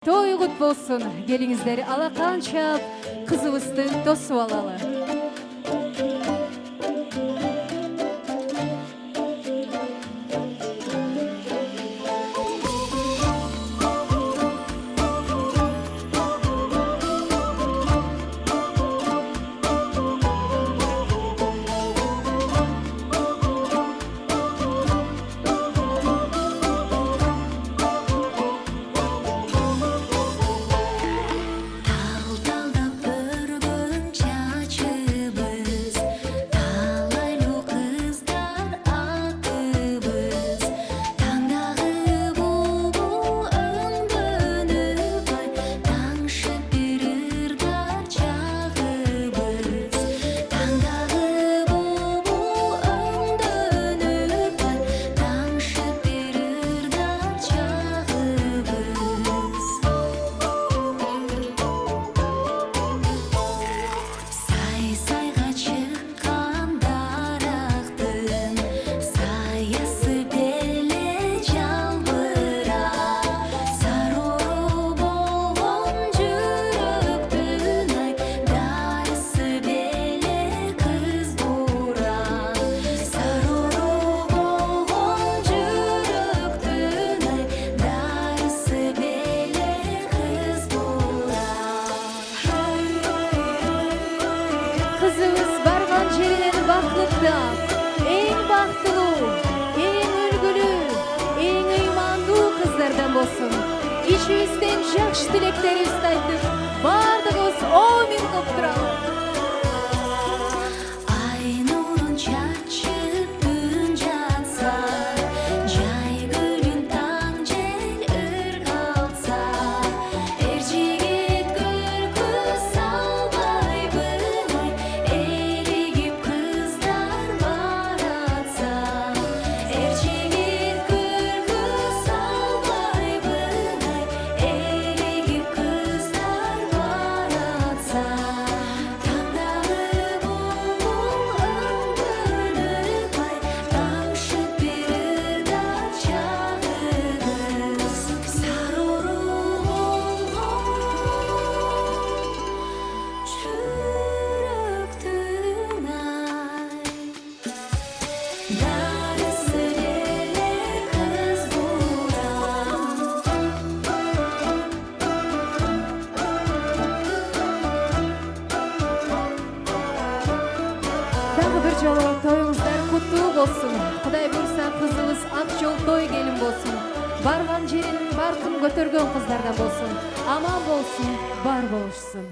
Той құт болсын, келіңіздер алақан чап, қызыбызды тосып алалы. Kızımız bargan жерінен бақытты, ең бақытлы, ең үлгілі, ең иманды қыздардан болсын. Ішімізден жақсы тілектерімізді айтып, бардығыз омин қып тұралым. Bir жолы тойыңыздар құтты болсын. Құдай бұйырса қызыңыз ақ жол той келін болсын. Барған жерін барқын көтерген қыздардан болсын. Аман болсын, бар болсын.